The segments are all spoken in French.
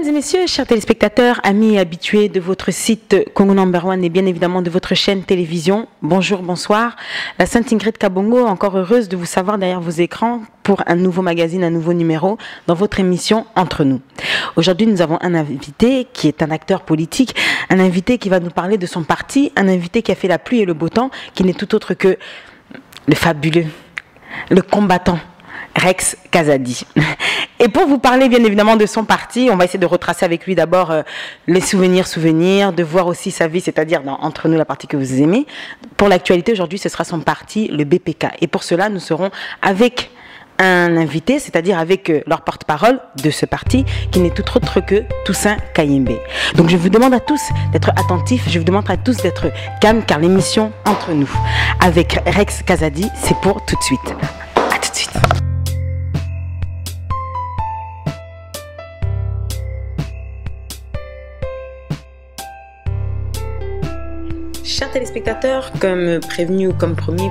Mesdames et messieurs, chers téléspectateurs, amis et habitués de votre site Congo Number One et bien évidemment de votre chaîne télévision, bonjour, bonsoir. La Sainte Ingrid Kabongo, encore heureuse de vous savoir derrière vos écrans pour un nouveau magazine, un nouveau numéro dans votre émission Entre nous. Aujourd'hui, nous avons un invité qui est un acteur politique, un invité qui va nous parler de son parti, un invité qui a fait la pluie et le beau temps, qui n'est tout autre que le fabuleux, le combattant, Rex Kazadi. Et pour vous parler bien évidemment de son parti, on va essayer de retracer avec lui d'abord les souvenirs, de voir aussi sa vie, c'est-à-dire dans Entre nous, la partie que vous aimez. Pour l'actualité, aujourd'hui, ce sera son parti, le BPK. Et pour cela, nous serons avec un invité, c'est-à-dire avec leur porte-parole de ce parti, qui n'est tout autre que Toussaint Kayembe. Donc je vous demande à tous d'être attentifs, je vous demande à tous d'être calmes, car l'émission Entre nous, avec Rex Kazadi, c'est pour tout de suite. À tout de suite. Chers téléspectateurs, comme prévenu ou comme promis,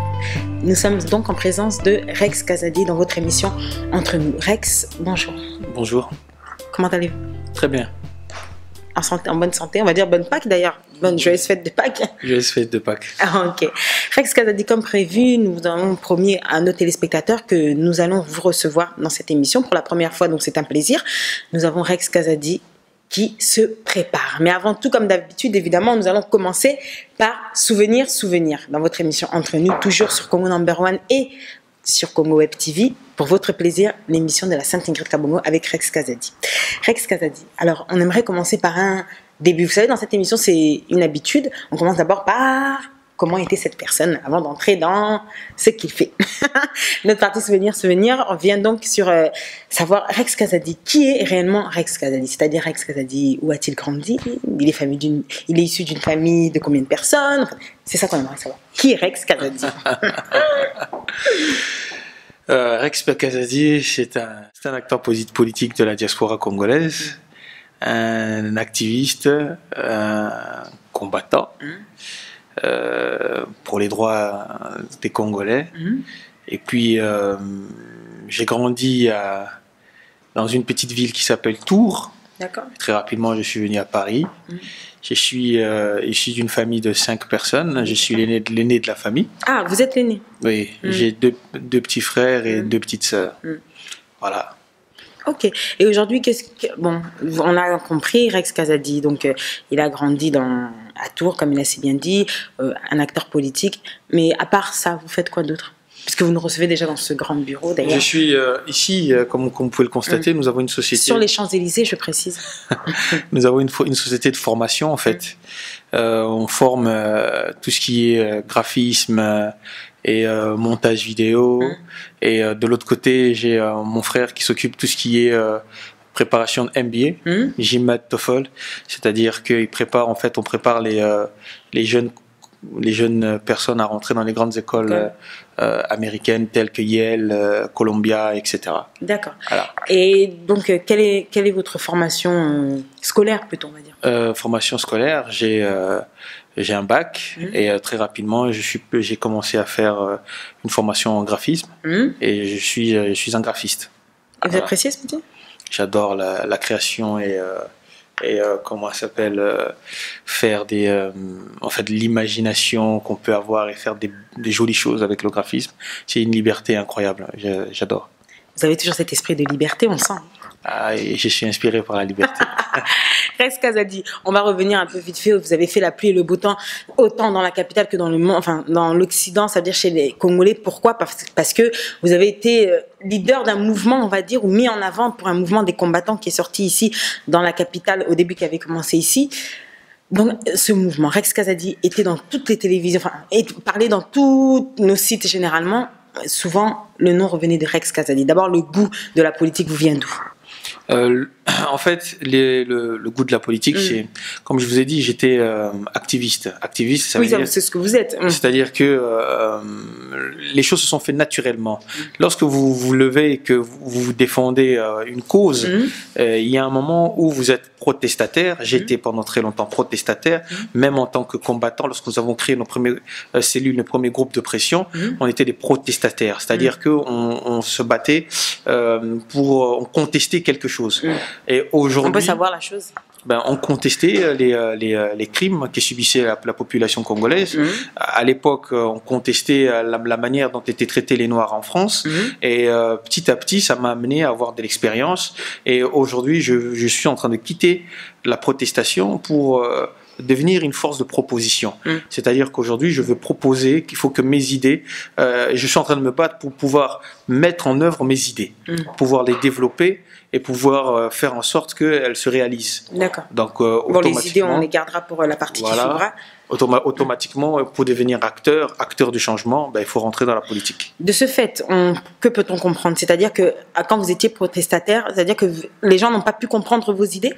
nous sommes donc en présence de Rex Kazadi dans votre émission Entre nous. Rex, bonjour. Bonjour. Comment allez-vous? Très bien. En bonne santé, on va dire bonne Pâques d'ailleurs. Bonne joyeuse fête de Pâques. Joyeuse fête de Pâques. Ah, ok. Rex Kazadi, comme prévu, nous avons promis à nos téléspectateurs que nous allons vous recevoir dans cette émission pour la première fois, donc c'est un plaisir. Nous avons Rex Kazadi qui se prépare. Mais avant tout, comme d'habitude, évidemment, nous allons commencer par souvenir dans votre émission Entre nous, toujours sur Congo Number One et sur Congo Web TV. Pour votre plaisir, l'émission de la Sainte Ingrid Kabongo avec Rex Kazadi. Rex Kazadi, alors on aimerait commencer par un début. Vous savez, dans cette émission, c'est une habitude. On commence d'abord par comment était cette personne avant d'entrer dans ce qu'il fait. Notre partie souvenir, on vient donc sur savoir Rex Kazadi. Qui est réellement Rex Kazadi? C'est-à-dire Rex Kazadi, où a-t-il grandi? Il est issu d'une famille de combien de personnes? Enfin, c'est ça qu'on aimerait savoir. Qui est Rex Kazadi? Rex Kazadi, c'est un acteur politique de la diaspora congolaise, un activiste, un combattant. Pour les droits des Congolais. Et puis, j'ai grandi dans une petite ville qui s'appelle Tours. D'accord. Très rapidement, je suis venu à Paris. Je suis issu d'une famille de 5 personnes. Je suis l'aîné de la famille. Ah, vous êtes l'aîné? Oui, j'ai deux petits frères et 2 petites sœurs. Voilà. Ok. Et aujourd'hui, bon, on a compris Rex Kazadi. Donc, il a grandi à Tours, comme il a si bien dit, un acteur politique. Mais à part ça, vous faites quoi d'autre? Puisque vous nous recevez déjà dans ce grand bureau, d'ailleurs. Je suis ici, comme vous pouvez le constater, nous avons une société... Sur les Champs-Élysées, je précise. Nous avons une société de formation, en fait. On forme tout ce qui est graphisme et montage vidéo. Et de l'autre côté, j'ai mon frère qui s'occupe de tout ce qui est préparation de MBA, GMAT, TOEFL. C'est-à-dire qu'on prépare les jeunes personnes à rentrer dans les grandes écoles américaines telles que Yale, Columbia, etc. D'accord. Voilà. Et donc, quelle est votre formation scolaire, plutôt, on va dire? Formation scolaire, j'ai un bac et très rapidement, j'ai commencé à faire une formation en graphisme et je suis un graphiste. Et vous appréciez ce métier? J'adore la création et comment ça s'appelle, faire de l'imagination qu'on peut avoir et faire des jolies choses avec le graphisme. C'est une liberté incroyable, j'adore. Vous avez toujours cet esprit de liberté, on le sent. Ah, et je suis inspiré par la liberté. Rex Kazadi, on va revenir un peu vite fait. Vous avez fait la pluie et le beau temps, autant dans la capitale que dans le monde, enfin dans l'Occident, c'est-à-dire chez les Congolais. Pourquoi? Parce que vous avez été leader d'un mouvement, on va dire, ou mis en avant pour un mouvement des combattants qui est sorti ici dans la capitale au début, qui avait commencé ici. Donc ce mouvement, Rex Kazadi, était dans toutes les télévisions, enfin, parlait dans tous nos sites généralement. Souvent, le nom revenait de Rex Kazadi. D'abord, le goût de la politique vous vient d'où? En fait, le goût de la politique, c'est, comme je vous ai dit, j'étais activiste. Activiste, ça veut dire, c'est ce que vous êtes. C'est-à-dire que les choses se sont faites naturellement. Lorsque vous vous levez et que vous défendez une cause, il y a un moment où vous êtes protestataire. J'étais pendant très longtemps protestataire, même en tant que combattant. Lorsque nous avons créé nos premières cellules, nos premiers groupes de pression, on était des protestataires. C'est-à-dire qu'on se battait pour contester quelque quelque chose. Et aujourd'hui, on peut savoir la chose. Ben, on contestait les crimes que subissait la population congolaise. À l'époque, on contestait la manière dont étaient traités les Noirs en France. Et petit à petit, ça m'a amené à avoir de l'expérience. Et aujourd'hui, je suis en train de quitter la protestation pour devenir une force de proposition. C'est-à-dire qu'aujourd'hui, je veux proposer qu'il faut que mes idées, je suis en train de me battre pour pouvoir mettre en œuvre mes idées, pouvoir les développer et pouvoir faire en sorte qu'elles se réalisent. D'accord. Donc, bon, les idées, on les gardera pour la partie qui suivra. Automatiquement, pour devenir acteur du changement, ben, il faut rentrer dans la politique. De ce fait, que peut-on comprendre? C'est-à-dire que quand vous étiez protestataire, c'est-à-dire que les gens n'ont pas pu comprendre vos idées?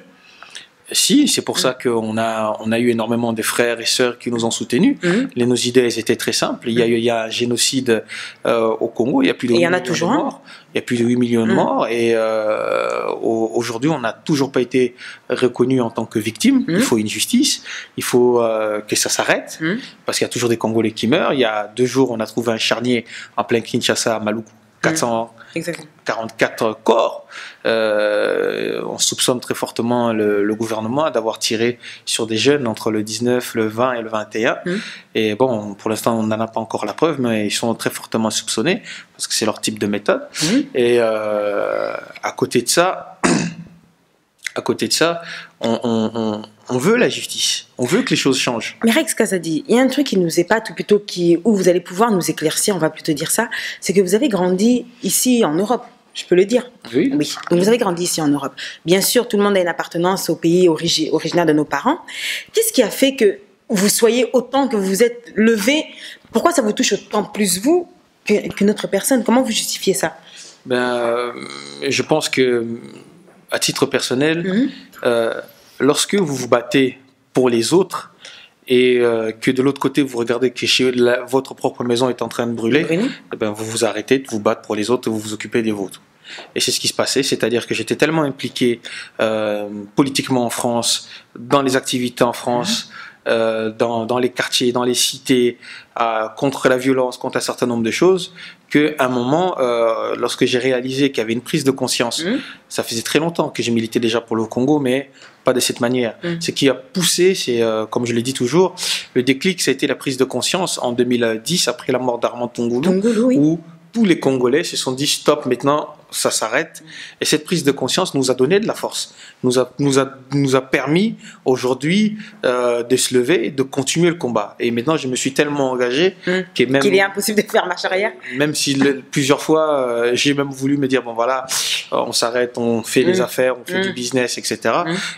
Si, c'est pour ça qu'on a eu énormément de frères et sœurs qui nous ont soutenus. Nos idées, elles étaient très simples. Il y a un génocide au Congo, il y a plus de 8 millions de morts. Il y a plus de 8 millions de morts et aujourd'hui, on n'a toujours pas été reconnu en tant que victime. Il faut une justice, il faut que ça s'arrête parce qu'il y a toujours des Congolais qui meurent. Il y a 2 jours, on a trouvé un charnier en plein Kinshasa à Maluku. 444 corps. On soupçonne très fortement le gouvernement d'avoir tiré sur des jeunes entre le 19, le 20 et le 21. Et bon, pour l'instant, on n'en a pas encore la preuve, mais ils sont très fortement soupçonnés parce que c'est leur type de méthode. Et à côté de ça, on veut la justice. On veut que les choses changent. Mais Rex Kazadi, il y a un truc qui nous épate, ou plutôt où vous allez pouvoir nous éclaircir, on va plutôt dire ça, c'est que vous avez grandi ici en Europe. Je peux le dire. Oui. Donc vous avez grandi ici en Europe. Bien sûr, tout le monde a une appartenance au pays originaire de nos parents. Qu'est-ce qui a fait que vous soyez autant, que vous êtes levé? Pourquoi ça vous touche autant plus vous qu'une autre personne? Comment vous justifiez ça? Je pense que, à titre personnel, lorsque vous vous battez pour les autres et que de l'autre côté vous regardez que votre propre maison est en train de brûler, vous vous arrêtez de vous battre pour les autres et vous vous occupez des vôtres. Et c'est ce qui se passait, c'est-à-dire que j'étais tellement impliqué politiquement en France, dans les activités en France, dans les quartiers, dans les cités, contre la violence, contre un certain nombre de choses, qu'à un moment, lorsque j'ai réalisé qu'il y avait une prise de conscience, ça faisait très longtemps que j'ai milité déjà pour le Congo, mais pas de cette manière. Ce qui a poussé, c'est, comme je le dis toujours, le déclic, ça a été la prise de conscience en 2010, après la mort d'Armand Tungulu, où tous les Congolais se sont dit stop, maintenant ça s'arrête. Et cette prise de conscience nous a donné de la force, nous a permis aujourd'hui de se lever et de continuer le combat. Et maintenant je me suis tellement engagé qu'il est impossible de faire marche arrière. Même si plusieurs fois j'ai même voulu me dire bon voilà, on s'arrête, on fait les affaires, on fait du business, etc.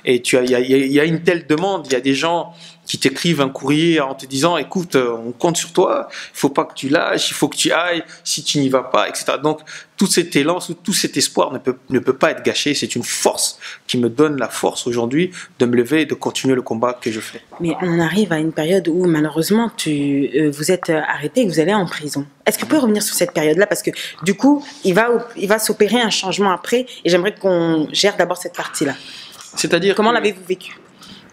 Et il y a une telle demande, il y a des gens qui t'écrivent un courrier en te disant écoute, on compte sur toi, il faut pas que tu lâches, il faut que tu ailles, si tu n'y vas pas, etc. Donc tout cet élan, tout cet espoir ne peut pas être gâché. C'est une force qui me donne la force aujourd'hui de me lever et de continuer le combat que je fais. Mais on arrive à une période où malheureusement vous êtes arrêté et vous allez en prison. Est-ce que vous pouvez revenir sur cette période-là? Parce que du coup, il va s'opérer un changement après et j'aimerais qu'on gère d'abord cette partie-là. C'est-à-dire comment l'avez-vous vécu?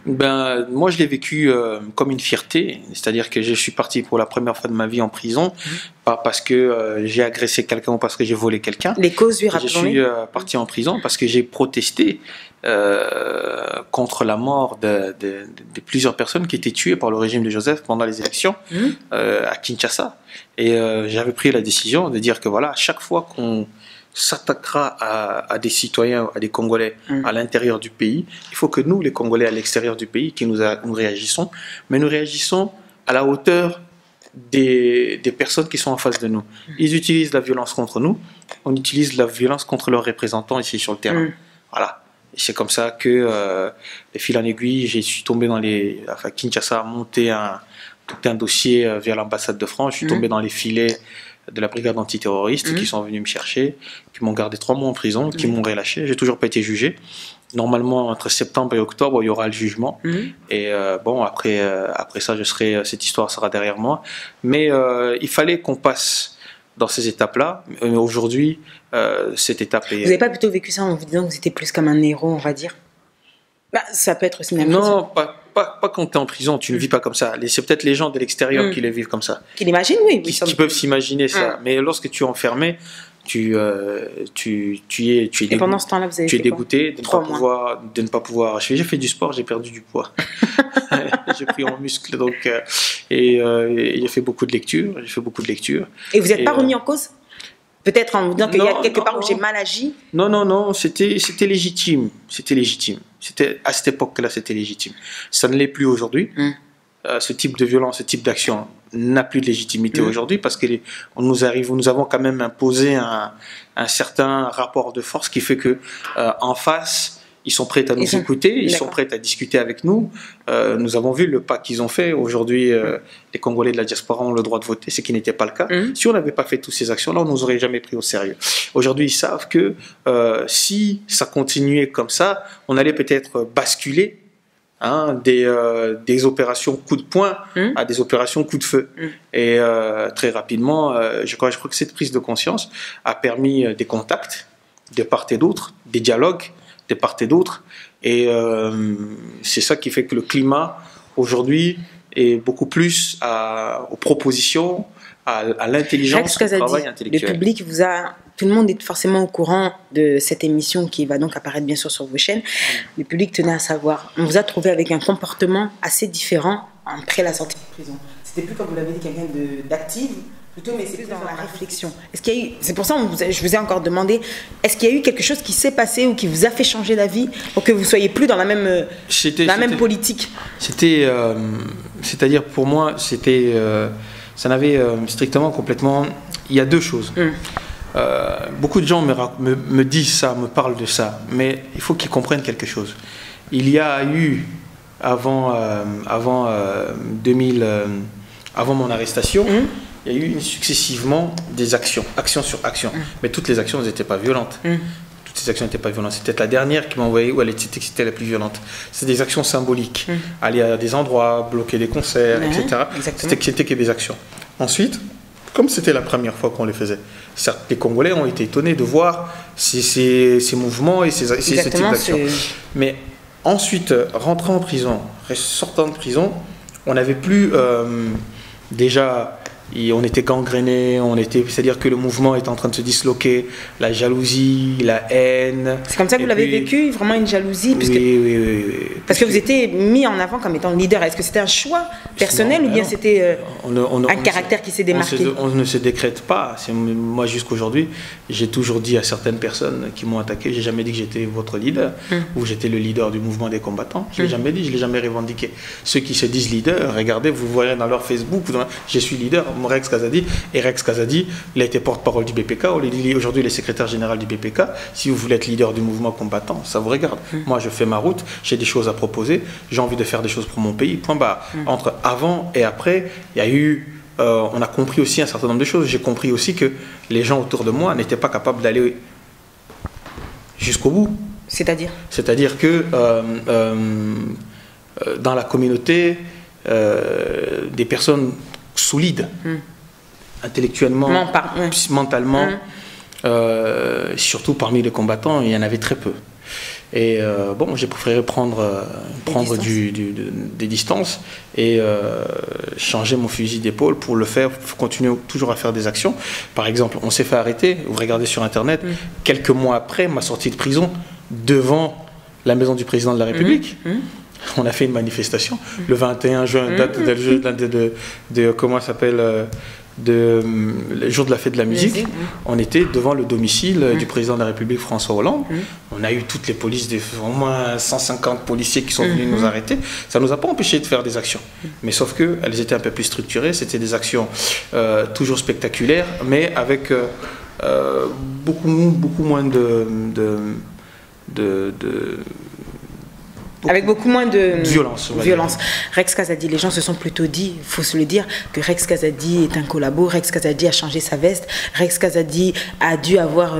Moi, je l'ai vécu comme une fierté, c'est-à-dire que je suis parti pour la première fois de ma vie en prison, pas parce que j'ai agressé quelqu'un ou parce que j'ai volé quelqu'un. Les causes, oui, rappelons-les. Je suis parti en prison parce que j'ai protesté contre la mort de plusieurs personnes qui étaient tuées par le régime de Joseph pendant les élections à Kinshasa. Et j'avais pris la décision de dire que voilà, chaque fois qu'on s'attaquera à des citoyens, à des Congolais à l'intérieur du pays, il faut que nous, les Congolais à l'extérieur du pays, nous réagissons, mais nous réagissons à la hauteur des personnes qui sont en face de nous. Ils utilisent la violence contre nous, on utilise la violence contre leurs représentants ici sur le terrain. Voilà. Et c'est comme ça que, de fil en aiguille, je suis tombé Kinshasa a monté tout un dossier vers l'ambassade de France, je suis tombé dans les filets de la brigade antiterroriste qui sont venus me chercher, qui m'ont gardé 3 mois en prison, qui m'ont relâché. J'ai toujours pas été jugé. Normalement, entre septembre et octobre, il y aura le jugement. Et après ça, cette histoire sera derrière moi. Mais il fallait qu'on passe dans ces étapes-là. Mais aujourd'hui, cette étape est... Vous n'avez pas plutôt vécu ça en vous disant que vous étiez plus comme un héros, on va dire? Ça peut être aussi une impression. Non, pas quand tu es en prison, tu ne vis pas comme ça. C'est peut-être les gens de l'extérieur qui les vivent comme ça. Qui l'imaginent, oui. Qui peuvent s'imaginer ça. Mais lorsque tu es enfermé, es Et pendant ce temps-là, vous avez tu es fait dégoûté de quoi? de ne pas pouvoir. J'ai fait du sport, j'ai perdu du poids. J'ai pris en muscle, donc et j'ai fait beaucoup de lectures. J'ai fait beaucoup de lectures. Et vous n'êtes pas remis en cause? Peut-être en vous disant qu'il y a quelque part où j'ai mal agi? Non, c'était légitime. C'était légitime. À cette époque-là, c'était légitime. Ça ne l'est plus aujourd'hui. Ce type de violence, ce type d'action n'a plus de légitimité aujourd'hui parce que nous avons quand même imposé un certain rapport de force qui fait que en face, ils sont prêts à nous écouter, ils sont prêts à discuter avec nous. Nous avons vu le pas qu'ils ont fait. Aujourd'hui, les Congolais de la diaspora ont le droit de voter, ce qui n'était pas le cas. Si on n'avait pas fait toutes ces actions-là, on ne nous aurait jamais pris au sérieux. Aujourd'hui, ils savent que si ça continuait comme ça, on allait peut-être basculer des opérations coup de poing à des opérations coup de feu. Et très rapidement, je crois que cette prise de conscience a permis des contacts de part et d'autre, des dialogues de part et d'autre. Et c'est ça qui fait que le climat aujourd'hui est beaucoup plus aux propositions, à l'intelligence, au travail intellectuel. Le public vous a... Tout le monde est forcément au courant de cette émission qui va donc apparaître bien sûr sur vos chaînes. Le public tenait à savoir. On vous a trouvé avec un comportement assez différent après la sortie de prison. C'était plus, comme vous l'avez dit, quelqu'un d'active, plutôt, mais c'est plus dans la réflexion. Est-ce qu'il y a eu... C'est pour ça que je vous ai encore demandé, est-ce qu'il y a eu quelque chose qui s'est passé ou qui vous a fait changer d'avis pour que vous ne soyez plus dans la même politique? C'est-à-dire pour moi, ça n'avait strictement complètement... Il y a deux choses. Beaucoup de gens me disent ça, me parlent de ça, mais il faut qu'ils comprennent quelque chose. Il y a eu, avant mon arrestation, il y a eu successivement des actions, action sur action. Mais toutes les actions n'étaient pas violentes. Toutes ces actions n'étaient pas violentes. C'était la dernière qui m'a envoyé où c'était la plus violente. C'est des actions symboliques. Aller à des endroits, bloquer des concerts, etc. C'était que des actions. Ensuite, comme c'était la première fois qu'on les faisait, certes, les Congolais ont été étonnés de voir ces mouvements et ce type d'actions. Mais ensuite, rentrant en prison, sortant de prison, on n'avait plus déjà... on était gangrénés, c'est-à-dire que le mouvement est en train de se disloquer, la jalousie, la haine. C'est comme ça que vous l'avez vécu, vraiment une jalousie? Oui. Parce que vous étiez mis en avant comme étant leader. Est-ce que c'était un choix personnel ou bien c'était un caractère qui s'est démarqué? On ne se décrète pas. Moi, jusqu'aujourd'hui, j'ai toujours dit à certaines personnes qui m'ont attaqué, j'ai jamais dit que j'étais votre leader ou j'étais le leader du mouvement des combattants. Je ne l'ai jamais dit, je ne l'ai jamais revendiqué. Ceux qui se disent leader, regardez, vous voyez dans leur Facebook, je suis leader. Rex Kazadi, et Rex Kazadi, il a été porte-parole du BPK, aujourd'hui il est secrétaire général du BPK. Si vous voulez être leader du mouvement combattant, ça vous regarde. Moi je fais ma route, j'ai des choses à proposer, j'ai envie de faire des choses pour mon pays, point barre. Entre avant et après, il y a eu, on a compris aussi un certain nombre de choses. J'ai compris aussi que les gens autour de moi n'étaient pas capables d'aller jusqu'au bout. C'est-à-dire que dans la communauté, des personnes solides, intellectuellement, mentalement, surtout parmi les combattants, il y en avait très peu. Et bon, j'ai préféré prendre des distances et changer mon fusil d'épaule pour le faire, pour continuer toujours à faire des actions. Par exemple, on s'est fait arrêter, vous regardez sur Internet, quelques mois après ma sortie de prison, devant la maison du président de la République. On a fait une manifestation le 21 juin, date de comment ça s'appelle, le jour de la fête de la musique. On était devant le domicile du président de la République, François Hollande. On a eu toutes les polices, au moins 150 policiers qui sont venus nous arrêter. Ça ne nous a pas empêché de faire des actions. Mais sauf qu'elles étaient un peu plus structurées. C'était des actions toujours spectaculaires, mais avec beaucoup moins avec beaucoup moins de violence. Rex Kazadi, les gens se sont plutôt dit, il faut se le dire, que Rex Kazadi est un collabo, Rex Kazadi a changé sa veste, Rex Kazadi a dû avoir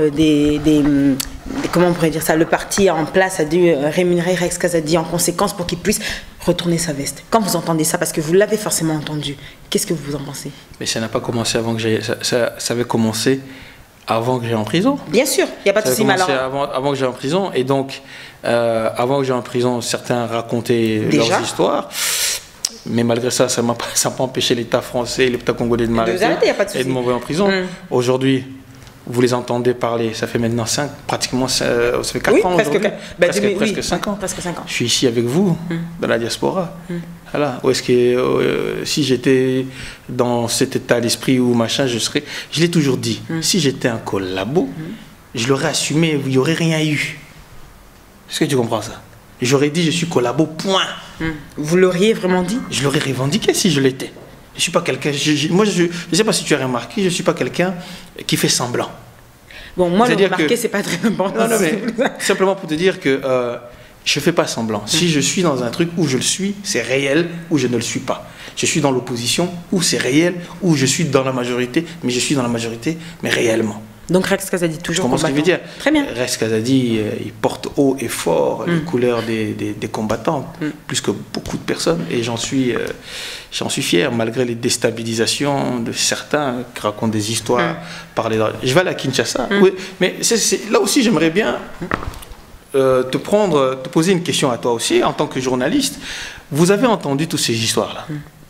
comment on pourrait dire ça, le parti en place a dû rémunérer Rex Kazadi en conséquence pour qu'il puisse retourner sa veste. Quand vous entendez ça, parce que vous l'avez forcément entendu, qu'est-ce que vous en pensez? Mais ça n'a pas commencé avant que j'aille... Ça avait commencé avant que j'aille en prison. Bien sûr, il n'y a pas de souci, mais alors... avant que j'aille en prison, et donc... avant que j'aille en prison, certains racontaient leurs histoires, mais malgré ça, ça n'a pas empêché l'État français et l'État congolais de m'arrêter et de m'envoyer en prison. Aujourd'hui, vous les entendez parler. Ça fait maintenant pratiquement ça fait 4 ans presque, aujourd'hui. Presque 5 ans. Presque 5 ans. Je suis ici avec vous, dans la diaspora. Voilà. Où est-ce que si j'étais dans cet état d'esprit ou machin, je l'ai toujours dit. Si j'étais un collabo, je l'aurais assumé, il n'y aurait rien eu. Est-ce que tu comprends ça? J'aurais dit je suis collabo, point. Vous l'auriez vraiment dit? Je l'aurais revendiqué si je l'étais. Je suis pas quelqu'un. Moi, je ne sais pas si tu as remarqué, je ne suis pas quelqu'un qui fait semblant. Bon, moi, le remarquer, c'est pas très important. Non, mais simplement pour te dire que je ne fais pas semblant. Si je suis dans un truc où je le suis, c'est réel, ou je ne le suis pas. Je suis dans l'opposition, où c'est réel, ou je suis dans la majorité, mais je suis dans la majorité, mais réellement. Donc Rex Kazadi, toujours combattant. Ce que je veux dire. Très bien. Rex Kazadi, il porte haut et fort les couleurs des combattants, plus que beaucoup de personnes, et j'en suis fier, malgré les déstabilisations de certains qui racontent des histoires. Je vais aller à Kinshasa, oui, mais là aussi j'aimerais bien te poser une question à toi aussi, en tant que journaliste. Vous avez entendu toutes ces histoires-là.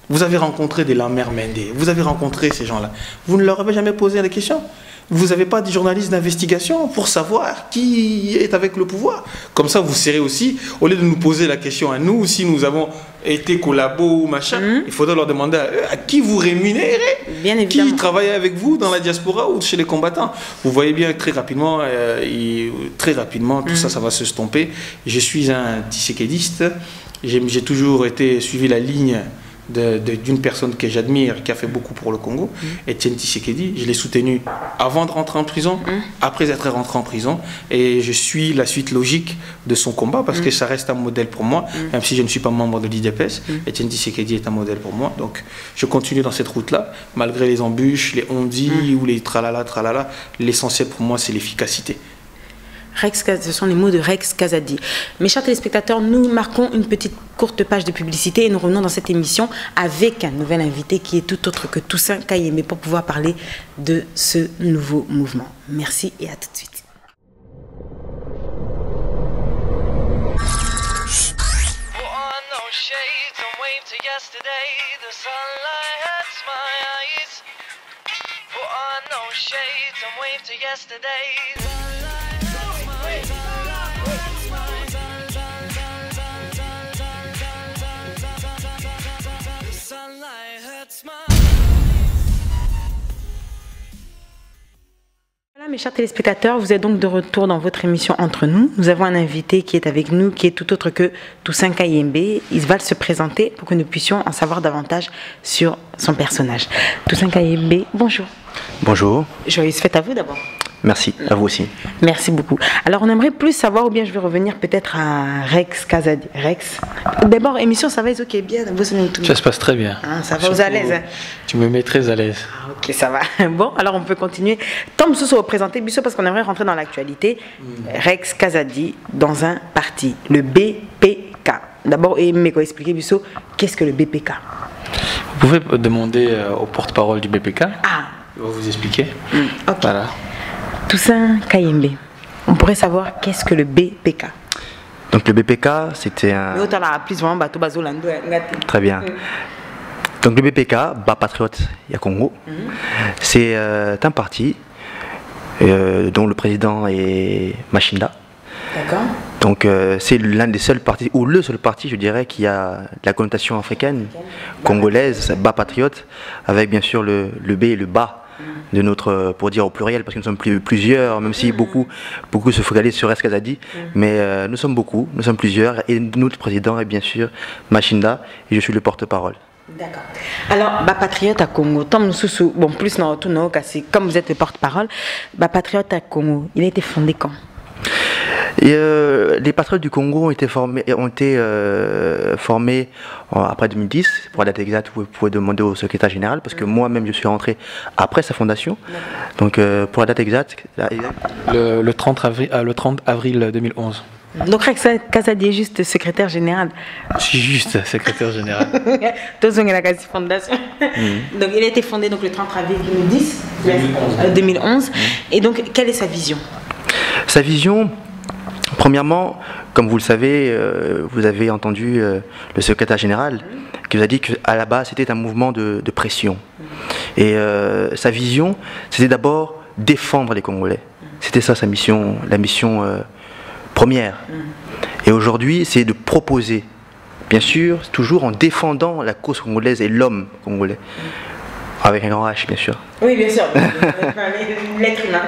Vous avez rencontré des Lamer Mendé, vous avez rencontré ces gens-là. Vous ne leur avez jamais posé la question? Vous n'avez pas des journalistes d'investigation pour savoir qui est avec le pouvoir? Comme ça, vous serez aussi, au lieu de nous poser la question à nous, si nous avons été collabos ou machin, il faudrait leur demander à qui vous rémunérez, qui travaille avec vous dans la diaspora ou chez les combattants. Vous voyez bien que très rapidement, tout ça, ça va se stomper. Je suis un tissékédiste. J'ai toujours suivi la ligne d'une personne que j'admire, qui a fait beaucoup pour le Congo, Etienne Tshisekedi. Je l'ai soutenu avant de rentrer en prison, après être rentré en prison, et je suis la suite logique de son combat, parce que ça reste un modèle pour moi, même si je ne suis pas membre de l'IDPS. Etienne Tshisekedi est un modèle pour moi, donc je continue dans cette route-là, malgré les embûches, les ondits ou les tralala, tralala. L'essentiel pour moi, c'est l'efficacité. Ce sont les mots de Rex Kazadi. Mes chers téléspectateurs, nous marquons une petite courte page de publicité et nous revenons dans cette émission avec un nouvel invité qui est tout autre que Toussaint Kayembe pour pouvoir parler de ce nouveau mouvement. Merci et à tout de suite. Voilà, mes chers téléspectateurs, vous êtes donc de retour dans votre émission Entre nous. Nous avons un invité qui est avec nous, qui est tout autre que Toussaint Kayembe. Il va se présenter pour que nous puissions en savoir davantage sur son personnage. Toussaint Kayembe, bonjour. Bonjour. Joyeuse fête à vous d'abord. Merci, à vous aussi. Merci beaucoup. Alors, on aimerait plus savoir, ou bien je vais revenir peut-être à Rex Kazadi. Rex, d'abord, émission, ça va, ok, bien. Ça se passe très bien. Ah, ça va, vous à l'aise. Tu me mets très à l'aise. Ah, ok, ça va. Bon, alors on peut continuer. Tom Sousso va présenter Bissot parce qu'on aimerait rentrer dans l'actualité. Rex Kazadi dans un parti, le BPK. D'abord, et expliquer Bissot, qu'est-ce que le BPK? Vous pouvez demander au porte-parole du BPK. Ah. Il va vous expliquer. Ok. Voilà. Toussaint Kayembe, on pourrait savoir qu'est-ce que le BPK? Donc le BPK, c'était un... Très bien. Donc le BPK, Bas Patriote ya Congo, c'est un parti dont le président est Machinda. D'accord. Donc c'est l'un des seuls partis, ou le seul parti, je dirais, qui a la connotation africaine, congolaise, Bas Patriote, avec bien sûr le B et le bas de notre, pour dire au pluriel, parce que nous sommes plusieurs, même si beaucoup se focalisent sur Rex Kazadi, mais nous sommes beaucoup, nous sommes plusieurs, et notre président est bien sûr Machinda, et je suis le porte-parole. D'accord. Alors, Bas Patriote à Congo, bon, plus dans tout, comme vous êtes le porte-parole, Bas Patriote à Congo, il a été fondé quand? Et, les patriotes du Congo ont été formés après 2010. Pour la date exacte, vous pouvez demander au secrétaire général, parce que moi-même je suis rentré après sa fondation. Donc pour la date exacte, le 30 avril 2011. Donc Rex Kazadi est juste secrétaire général. Je suis juste secrétaire général. Donc il a été fondé donc, le 30 avril 2011. Et donc quelle est sa vision? Sa vision, premièrement, comme vous le savez, vous avez entendu le secrétaire général qui vous a dit qu'à la base c'était un mouvement de pression. Et sa vision, c'était d'abord défendre les Congolais. C'était ça sa mission, la mission première. Et aujourd'hui, c'est de proposer, bien sûr, toujours en défendant la cause congolaise et l'homme congolais. Avec un grand H, bien sûr. Oui, bien sûr. L'être humain.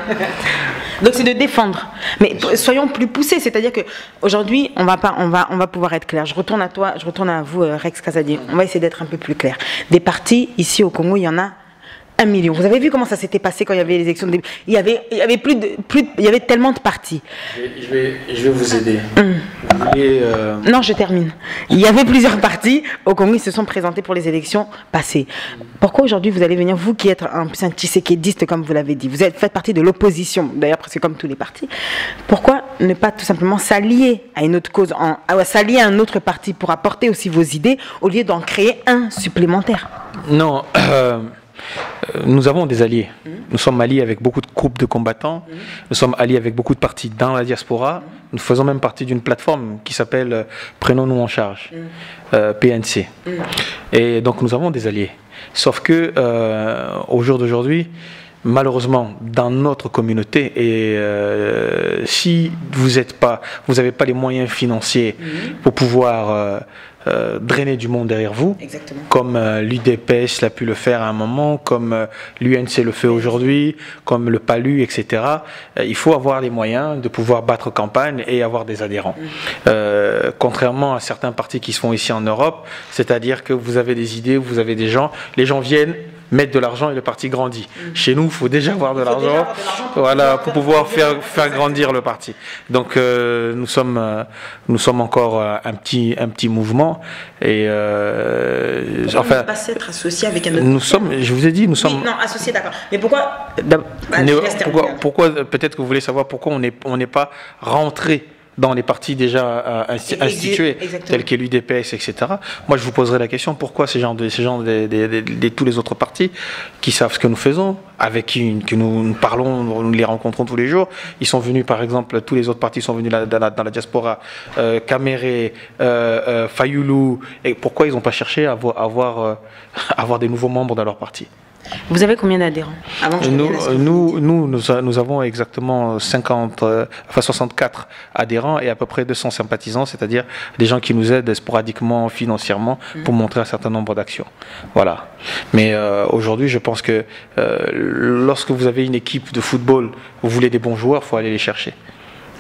Donc c'est de défendre. Mais soyons plus poussés, c'est-à-dire que aujourd'hui, on va pouvoir être clair. Je retourne à toi, je retourne à vous, Rex Kazadi. On va essayer d'être un peu plus clair. Des partis ici au Congo, il y en a 1 million. Vous avez vu comment ça s'était passé quand il y avait les élections il y avait tellement de partis. Je vais vous aider. Vous voulez, Non, je termine. Il y avait plusieurs partis au Congo, ils se sont présentés pour les élections passées. Pourquoi aujourd'hui vous allez venir, vous qui êtes un tshisekidiste comme vous l'avez dit, vous faites partie de l'opposition, d'ailleurs presque comme tous les partis, pourquoi ne pas tout simplement s'allier à une autre cause, s'allier à un autre parti pour apporter aussi vos idées au lieu d'en créer un supplémentaire? Non. Nous avons des alliés. Nous sommes alliés avec beaucoup de groupes de combattants. Nous sommes alliés avec beaucoup de partis dans la diaspora. Nous faisons même partie d'une plateforme qui s'appelle Prenons-nous en charge, PNC. Et donc nous avons des alliés. Sauf que au jour d'aujourd'hui, malheureusement, dans notre communauté, et si vous n'avez pas les moyens financiers pour pouvoir drainer du monde derrière vous. Exactement. Comme l'UDPS l'a pu le faire à un moment, comme l'UNC le fait aujourd'hui, comme le PALU, etc. Il faut avoir les moyens de pouvoir battre campagne et avoir des adhérents. Contrairement à certains partis qui se font ici en Europe, c'est-à-dire que vous avez des idées, vous avez des gens, les gens viennent, mettre de l'argent et le parti grandit. Chez nous, il faut déjà avoir de l'argent, voilà, pour pouvoir faire grandir le parti. Donc nous sommes encore un petit mouvement et enfin, pas s'être associé avec un autre. Nous sommes, je vous ai dit, nous sommes. Oui, non, associés, d'accord. Mais pourquoi peut-être que vous voulez savoir pourquoi on n'est pas rentré dans les partis déjà institués, tels que l'UDPS, etc. Moi, je vous poserai la question, pourquoi ces gens de tous les autres partis qui savent ce que nous faisons, avec qui que nous parlons, nous les rencontrons tous les jours, ils sont venus, par exemple, tous les autres partis sont venus dans la diaspora, Kamere, Fayoulou, et pourquoi ils n'ont pas cherché à avoir des nouveaux membres dans leur parti? Vous avez combien d'adhérents? Nous avons exactement 64 adhérents et à peu près 200 sympathisants, c'est-à-dire des gens qui nous aident sporadiquement, financièrement, pour montrer un certain nombre d'actions. Voilà. Mais aujourd'hui, je pense que lorsque vous avez une équipe de football, vous voulez des bons joueurs, il faut aller les chercher.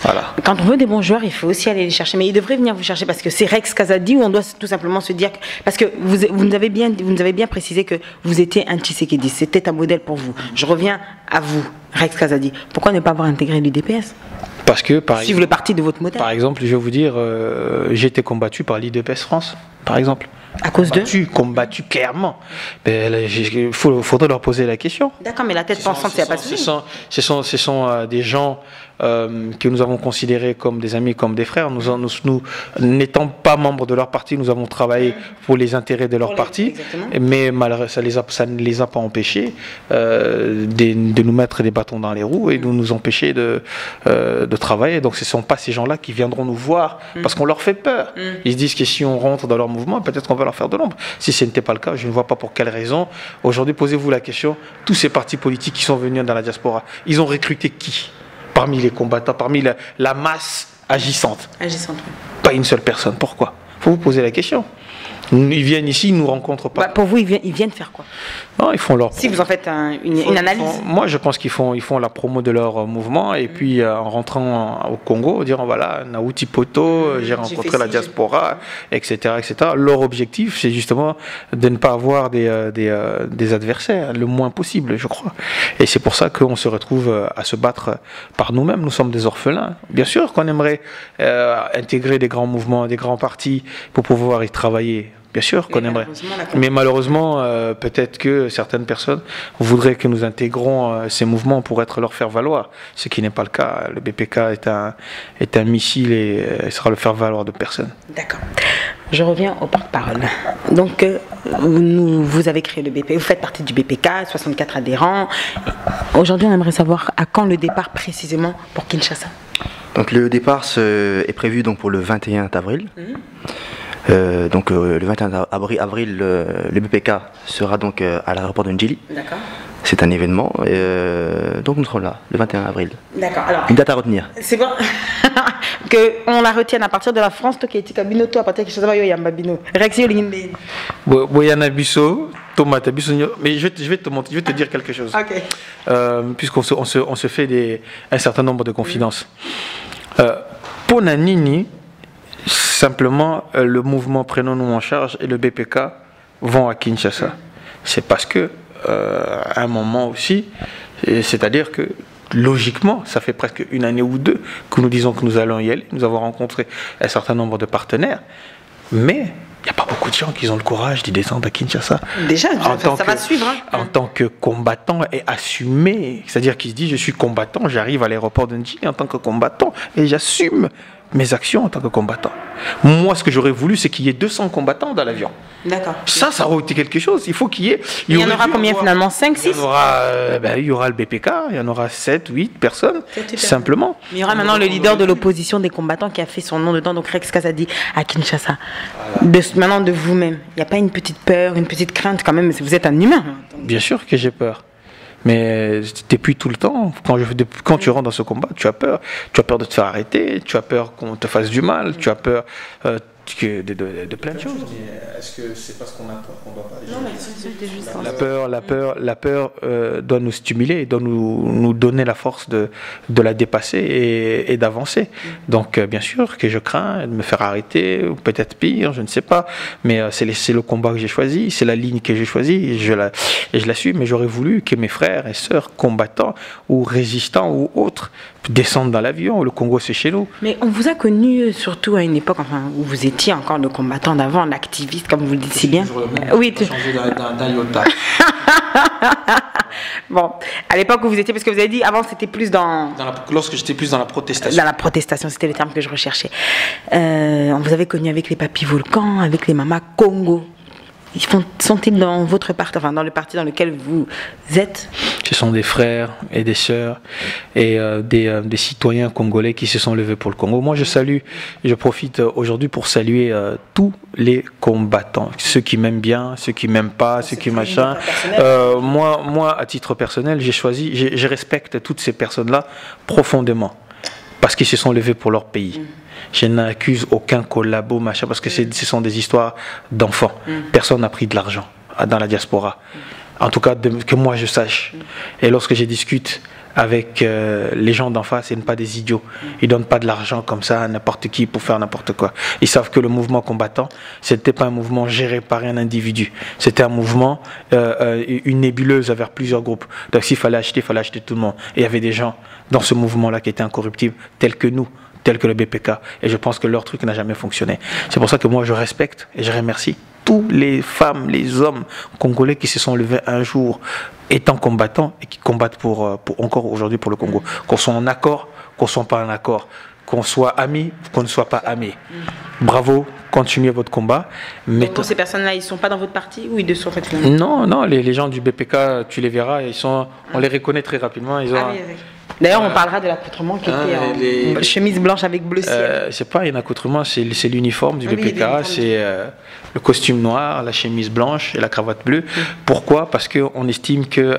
Voilà. Quand on veut des bons joueurs, il faut aussi aller les chercher. Mais ils devraient venir vous chercher parce que c'est Rex Kazadi où on doit tout simplement se dire... Parce que vous nous avez bien précisé que vous étiez un Tshisekidiste. C'était un modèle pour vous. Je reviens à vous, Rex Kazadi. Pourquoi ne pas avoir intégré l'UDPS? Parce que, suivre le parti de votre modèle. Par exemple, je vais vous dire, j'ai été combattu par l'UDPS France, par exemple. À cause combattu clairement. Il faudrait leur poser la question. D'accord, mais la tête pensante, c'est pas possible. Ce sont des gens que nous avons considérés comme des amis, comme des frères. Nous n'étant pas membres de leur parti, nous avons travaillé pour les intérêts de leur parti, mais malheureusement, ça ne les a pas empêchés de nous mettre des bâtons dans les roues et de nous empêcher de travailler. Donc ce ne sont pas ces gens-là qui viendront nous voir parce qu'on leur fait peur. Ils se disent que si on rentre dans leur mouvement, peut-être qu'on va leur faire de l'ombre. Si ce n'était pas le cas, je ne vois pas pour quelle raison. Aujourd'hui, posez-vous la question, tous ces partis politiques qui sont venus dans la diaspora, ils ont recruté qui parmi les combattants, parmi la masse agissante? Agissante, oui. Pas une seule personne. Pourquoi? Il faut vous poser la question. Ils viennent ici, ils ne nous rencontrent pas. Pour vous, ils viennent faire quoi? Non, ils font leur... Si vous en faites une analyse. Moi, je pense qu'ils font la promo de leur mouvement et puis en rentrant au Congo, dire voilà, Naouti Poto, j'ai rencontré la diaspora, etc., etc. Leur objectif, c'est justement de ne pas avoir des adversaires, le moins possible, je crois. Et c'est pour ça qu'on se retrouve à se battre par nous-mêmes. Nous sommes des orphelins. Bien sûr qu'on aimerait intégrer des grands mouvements, des grands partis pour pouvoir y travailler. Bien sûr qu'on aimerait. Mais malheureusement, peut-être que certaines personnes voudraient que nous intégrons ces mouvements pour leur faire valoir, ce qui n'est pas le cas. Le BPK est un missile et sera le faire valoir de personne. D'accord. Je reviens au porte-parole. Donc, vous avez créé le BPK, vous faites partie du BPK, 64 adhérents. Aujourd'hui, on aimerait savoir à quand le départ précisément pour Kinshasa. Donc le départ est prévu donc pour le 21 avril. Donc le 21 avril, le BPK sera donc à l'aéroport de Ndjili. D'accord. C'est un événement, donc nous serons là, le 21 avril. D'accord. Alors, une date à retenir. C'est bon qu'on la retienne à partir de la France, toi qui es Kabino, toi à partir de Chazaba Yambabino. Réaction Linde. Boyana Bisso, Tomate Bisso. Mais je vais te dire quelque chose. Ok. Puisqu'on se fait un certain nombre de confidences. Pour Nanini, simplement, le mouvement Prenons-nous en charge et le BPK vont à Kinshasa. C'est parce que, à un moment aussi, c'est-à-dire que, logiquement, ça fait presque une année ou deux que nous disons que nous allons y aller. Nous avons rencontré un certain nombre de partenaires, mais il n'y a pas beaucoup de gens qui ont le courage d'y descendre à Kinshasa. Déjà, ça va suivre. En tant que combattant et assumé, c'est-à-dire qu'il se dit je suis combattant, j'arrive à l'aéroport de Ndjili en tant que combattant et j'assume mes actions en tant que combattant. Moi, ce que j'aurais voulu, c'est qu'il y ait 200 combattants dans l'avion. D'accord. Ça aurait été quelque chose. Il faut qu'il y ait... Il y en aura combien finalement? 5, 6? Il y aura le BPK, il y en aura 7, 8 personnes, simplement. Mais il y aura maintenant le leader de l'opposition des combattants qui a fait son nom dedans, donc Rex Kazadi à Kinshasa. Maintenant de vous-même, il n'y a pas une petite peur, une petite crainte quand même, vous êtes un humain. Bien sûr que j'ai peur. Mais depuis tout le temps, quand tu rentres dans ce combat, tu as peur. Tu as peur de te faire arrêter, tu as peur qu'on te fasse du mal, tu as peur de plein de choses. Mais est-ce que c'est parce qu'on a peur qu'on doit pas aller? Non, mais c'était juste la peur doit nous stimuler, doit nous donner la force de la dépasser et d'avancer. Donc bien sûr que je crains de me faire arrêter, ou peut-être pire, je ne sais pas. Mais c'est le combat que j'ai choisi, c'est la ligne que j'ai choisie, et je l'assume. Mais j'aurais voulu que mes frères et sœurs combattants ou résistants ou autres descendent dans l'avion. Le Congo, c'est chez nous. Mais on vous a connu surtout à une époque où vous étiez encore le combattant d'avant, l'activiste, comme vous le dites si bien. Oui, tu changé d'un iota. Bon, à l'époque où vous étiez, parce que vous avez dit avant c'était plus lorsque j'étais plus dans la protestation. Dans la protestation, c'était le terme que je recherchais. On vous avait connu avec les papis Volcan, avec les mamas Congo. Sont-ils dans votre parti, enfin dans le parti dans lequel vous êtes? Ce sont des frères et des sœurs et des citoyens congolais qui se sont levés pour le Congo. Moi, je profite aujourd'hui pour saluer tous les combattants, ceux qui m'aiment bien, ceux qui m'aiment pas, ceux qui machin. Moi, à titre personnel, je respecte toutes ces personnes-là profondément parce qu'ils se sont levés pour leur pays. Je n'accuse aucun collabo, machin, parce que ce sont des histoires d'enfants. Personne n'a pris de l'argent dans la diaspora. En tout cas, que moi je sache. Et lorsque je discute avec les gens d'en face, ils ne sont pas des idiots. Ils ne donnent pas de l'argent comme ça à n'importe qui pour faire n'importe quoi. Ils savent que le mouvement combattant, ce n'était pas un mouvement géré par un individu. C'était un mouvement, une nébuleuse avec plusieurs groupes. Donc s'il fallait acheter tout le monde. Et il y avait des gens dans ce mouvement-là qui étaient incorruptibles, tels que nous, tels que le BPK. Et je pense que leur truc n'a jamais fonctionné. C'est pour ça que moi je respecte et je remercie tous les femmes, les hommes congolais qui se sont levés un jour étant combattants et qui combattent encore aujourd'hui pour le Congo. Qu'on soit en accord, qu'on ne soit pas en accord, qu'on soit amis, qu'on ne soit pas amis. Bravo, continuez votre combat. Mais donc, ces personnes-là, ils ne sont pas dans votre parti ou ils le sont en fait finalement? Non, les gens du BPK, tu les verras, on les reconnaît très rapidement. D'ailleurs, on parlera de l'accoutrement qui était en chemise blanche avec bleu ciel. C'est pas un accoutrement, c'est l'uniforme du BPK, c'est le costume noir, la chemise blanche et la cravate bleue. Pourquoi? Parce qu'on estime que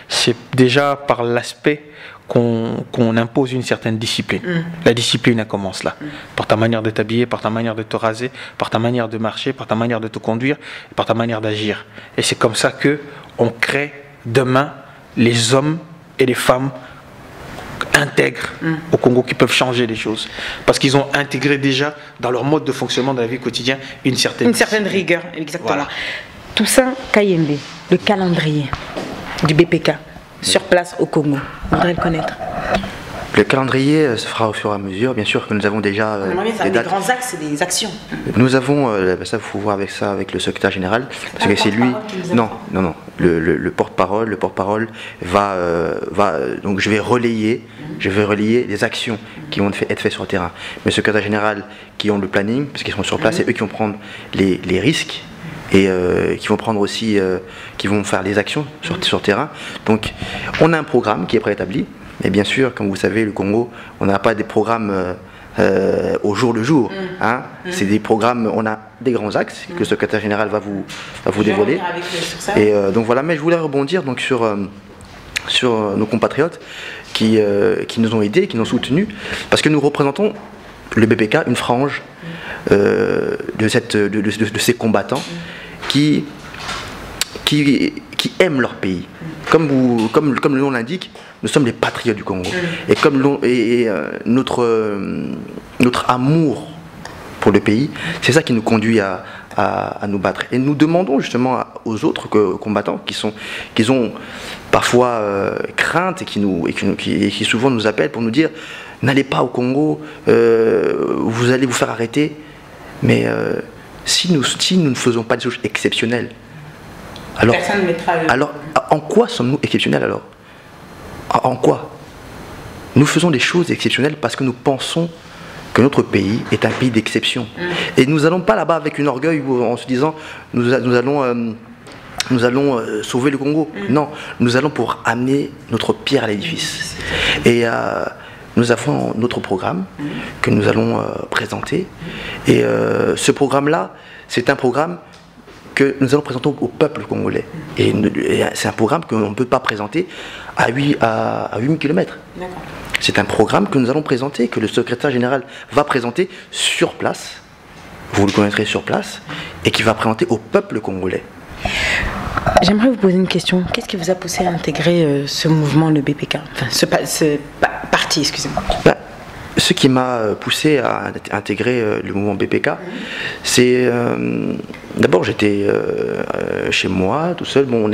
c'est déjà par l'aspect qu'on impose une certaine discipline. La discipline, elle commence là. Par ta manière de t'habiller, par ta manière de te raser, par ta manière de marcher, par ta manière de te conduire, par ta manière d'agir. Et c'est comme ça qu'on crée demain les hommes et les femmes intègres au Congo qui peuvent changer les choses. Parce qu'ils ont intégré déjà dans leur mode de fonctionnement de la vie quotidienne une certaine rigueur. Exactement. Voilà. Toussaint Kayembe, le calendrier du BPK sur place au Congo. On voudrait le connaître. Le calendrier se fera au fur et à mesure. Bien sûr que nous avons déjà des grands axes et des actions. Nous avons, ça il faut voir avec le secrétaire général, parce que c'est lui. Non. Le porte-parole va donc je vais relayer les actions qui vont être faites sur le terrain. Mais le secrétaire général qui ont le planning, parce qu'ils sont sur place, c'est eux qui vont prendre les risques et qui vont prendre aussi, qui vont faire les actions sur le terrain. Donc on a un programme qui est préétabli. Mais bien sûr, comme vous savez, le Congo, on n'a pas des programmes au jour le jour. Hein. C'est des programmes, on a des grands axes que le secrétaire général va vous dévoiler. Et donc voilà, mais je voulais rebondir donc sur nos compatriotes qui nous ont aidés, qui nous ont soutenus, parce que nous représentons le BPK, une frange de ces combattants qui aiment leur pays. Comme le nom l'indique, nous sommes les patriotes du Congo. Et comme notre amour pour le pays, c'est ça qui nous conduit à nous battre. Et nous demandons justement aux autres combattants qui ont parfois crainte et qui souvent nous appellent pour nous dire n'allez pas au Congo, vous allez vous faire arrêter. Mais si nous ne faisons pas des choses exceptionnelles, alors en quoi sommes-nous exceptionnels alors? En quoi? Nous faisons des choses exceptionnelles parce que nous pensons que notre pays est un pays d'exception. Et nous n'allons pas là-bas avec une orgueil en se disant nous allons sauver le Congo. Non, nous allons pour amener notre pierre à l'édifice. Et nous avons notre programme que nous allons présenter. Et ce programme-là, c'est un programme que nous allons présenter au peuple congolais. Et c'est un programme qu'on ne peut pas présenter à 8000 km. C'est un programme que nous allons présenter, que le secrétaire général va présenter sur place, vous le connaîtrez sur place, et qui va présenter au peuple congolais. J'aimerais vous poser une question. Qu'est-ce qui vous a poussé à intégrer ce mouvement, le BPK? Enfin, ce parti, excusez-moi. Ce qui m'a poussé à intégrer le mouvement BPK, c'est d'abord j'étais chez moi tout seul. Bon,